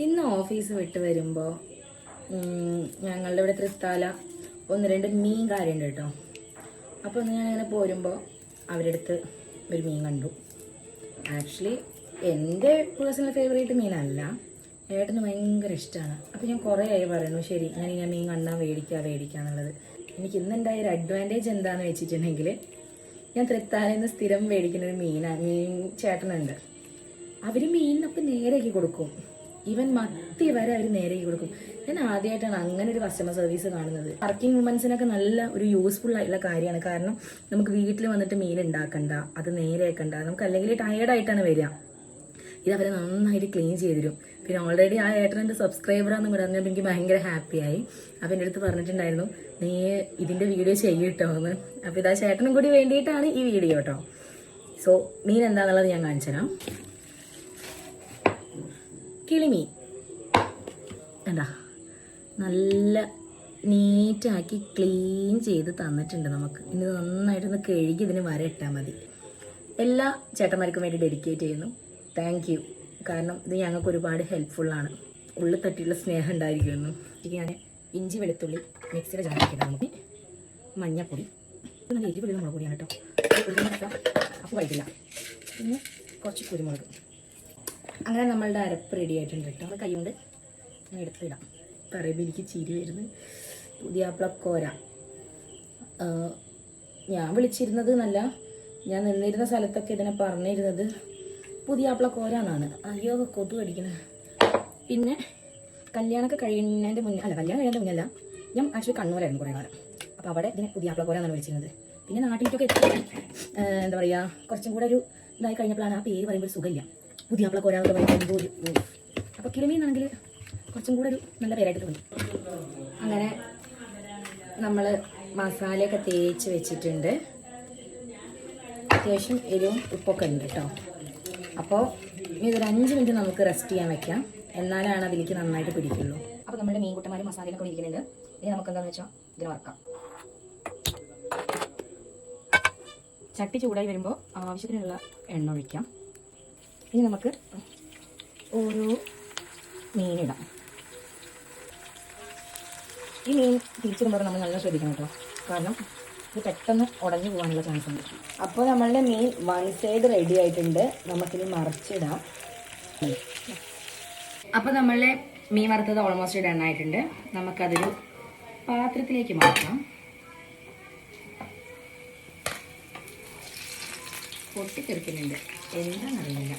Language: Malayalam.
ഇന്ന് ഓഫീസ് വിട്ട് വരുമ്പോൾ ഞങ്ങളുടെ ഇവിടെ തൃത്താല 1-2 മീൻകാരുണ്ട് കേട്ടോ. അപ്പോൾ ഞാനിങ്ങനെ പോരുമ്പോൾ അവരുടെ അടുത്ത് ഒരു മീൻ കണ്ടു. ആക്ച്വലി എൻ്റെ പേഴ്സണൽ ഫേവറേറ്റ് മീനല്ല, ഏട്ടന് ഭയങ്കര ഇഷ്ടമാണ്. അപ്പോൾ ഞാൻ കുറേ ആയി പറയുന്നു ശരി ഞാൻ മീൻ കണ്ടാൽ മേടിക്കുക എന്നുള്ളത്. എനിക്ക് ഇന്നുണ്ടായ ഒരു അഡ്വാൻറ്റേജ് എന്താണെന്ന് വെച്ചിട്ടുണ്ടെങ്കിൽ, ഞാൻ തൃത്താലയിൽ നിന്ന് സ്ഥിരം മേടിക്കുന്ന ഒരു മീൻ ചേട്ടനുണ്ട്. അവർ മീനിനൊക്കെ നേരെയാക്കി കൊടുക്കും. ഈവൻ മത്തി വരെ അവർ നേരെയാക്കി കൊടുക്കും. ഞാൻ ആദ്യമായിട്ടാണ് അങ്ങനെ ഒരു കസ്റ്റമർ സർവീസ് കാണുന്നത്. വർക്കിംഗ് വുമൻസിനൊക്കെ നല്ല ഒരു യൂസ്ഫുൾ ആയിട്ടുള്ള കാര്യമാണ്. കാരണം നമുക്ക് വീട്ടിൽ വന്നിട്ട് മീൻ ഉണ്ടാക്കണ്ട, അത് നേരെയാക്കണ്ട. നമുക്ക് അല്ലെങ്കിൽ ടയേർഡായിട്ടാണ് വരിക. ഇത് അവരെ നന്നായിട്ട് ക്ലീൻ ചെയ്ത് തരും. പിന്നെ ഓൾറെഡി ആ ഏട്ടൻ്റെ സബ്സ്ക്രൈബറാന്ന് പറഞ്ഞപ്പോൾ എനിക്ക് ഭയങ്കര ഹാപ്പിയായി. അപ്പം എൻ്റെ അടുത്ത് പറഞ്ഞിട്ടുണ്ടായിരുന്നു നീ ഇതിൻ്റെ വീഡിയോ ചെയ്യട്ടോ എന്ന്. അപ്പോൾ ഇതാ ചേട്ടനും കൂടി വേണ്ടിയിട്ടാണ് ഈ വീഡിയോ കേട്ടോ. സോ മീൻ എന്താണെന്നുള്ളത് ഞാൻ കാണിച്ചു തരാം. കിളിമീൻ എന്താ നല്ല നീറ്റാക്കി ക്ലീൻ ചെയ്ത് തന്നിട്ടുണ്ട് നമുക്ക്. ഇനി നന്നായിട്ടൊന്ന് കഴുകി ഇതിന് വരയിട്ടാൽ മതി. എല്ലാ ചേട്ടന്മാർക്കും വേണ്ടി ഡെഡിക്കേറ്റ് ചെയ്യുന്നു. Thank you. കാരണം ഇത് ഞങ്ങൾക്ക് ഒരുപാട് ഹെൽപ്ഫുള്ളാണ്. ഉള്ളിൽ തട്ടിയുള്ള സ്നേഹം ഉണ്ടായിരിക്കുന്നു. ഞാൻ ഇഞ്ചി വെളുത്തുള്ളി മിക്സിയുടെ ജാറിക്കിടാം. നമുക്ക് മഞ്ഞപ്പൊടി, നല്ല എരിവുള്ള മുളക് പൊടിയാണ് കേട്ടോ. അപ്പോൾ കഴിക്കില്ല. പിന്നെ കുറച്ച് കുരുമുളക്. അങ്ങനെ നമ്മളുടെ അരപ്പ് റെഡി ആയിട്ടുണ്ട് കേട്ടോ. നമ്മൾ കൈ കൊണ്ട് ഞാൻ എടുത്തിടാം. പറയുമ്പോൾ എനിക്ക് ചിരി വരുന്നത്. പുതിയാപ്ലക്കോര ഞാൻ വിളിച്ചിരുന്നത് എന്നല്ല, ഞാൻ നിന്നിരുന്ന സ്ഥലത്തൊക്കെ ഇതിനെ പറഞ്ഞിരുന്നത് പുതിയാപ്ലക്കോര എന്നാണ്. അയ്യോ കൊതു കടിക്കണേ. പിന്നെ കല്യാണമൊക്കെ കഴിയുന്നതിൻ്റെ മുന്നേ മുന്നല്ല, ഞാൻ ആക്ച്വലി കണ്ണൂരായിരുന്നു കുറേ കാലം. അപ്പോൾ അവിടെ ഇതിനെ പുതിയാപ്ലക്കോര എന്നാണ് വിളിച്ചിരുന്നത്. പിന്നെ നാട്ടിലേക്കൊക്കെ എന്താ പറയുക, കുറച്ചും കൂടെ ഒരു ഇതായി കഴിഞ്ഞപ്പോഴാണ് ആ പേര് പറയുമ്പോൾ ഒരു സുഖമില്ല. പുതിയാപ്ലക്കോര എന്നൊക്കെ പറയുമ്പോൾ ഒരു അപ്പോൾ കിളിമീനാണെങ്കിൽ കുറച്ചും കൂടെ ഒരു നല്ല പേരായിട്ട് തോന്നി. അങ്ങനെ നമ്മൾ മസാലയൊക്കെ തേച്ച് വെച്ചിട്ടുണ്ട്. അത്യാവശ്യം എരിവും ഉപ്പൊക്കെ ഉണ്ട് കേട്ടോ. അപ്പോൾ ഇതൊരു 5 മിനിറ്റ് നമുക്ക് റെസ്റ്റ് ചെയ്യാൻ വെക്കാം. എന്നാലാണ് അതിലേക്ക് നന്നായിട്ട് പിടിക്കുള്ളൂ. അപ്പോൾ നമ്മുടെ മീൻകുട്ടന്മാരും മസാലയൊക്കെ ഇരിക്കുന്നുണ്ട്. ഇനി നമുക്ക് എന്താണെന്ന് വെച്ചാൽ ഇതിന് വറക്കാം. ചട്ടി ചൂടായി വരുമ്പോൾ ആവശ്യത്തിനുള്ള എണ്ണ ഒഴിക്കാം. ഇനി നമുക്ക് ഓരോ മീനിടാം. ഈ മീൻ തിരിച്ചിടുമ്പോൾ നമ്മൾ നല്ല ശ്രദ്ധിക്കണം കേട്ടോ. കാരണം ഇത് പെട്ടെന്ന് ഉടഞ്ഞു പോകാനുള്ള ചാൻസ് ഉണ്ട്. അപ്പോൾ നമ്മളുടെ മീൻ 1 സൈഡ് റെഡി ആയിട്ടുണ്ട്. നമുക്കിനി മറിച്ചിടാം. അപ്പോൾ നമ്മളുടെ മീൻ വറുത്തത് ഓൾമോസ്റ്റ് ഡൺ ആയിട്ടുണ്ട്. നമുക്കതൊരു പാത്രത്തിലേക്ക് മാറ്റാം. പൊട്ടിത്തെറിക്കുന്നുണ്ട്, എന്താണെന്നറിയില്ല.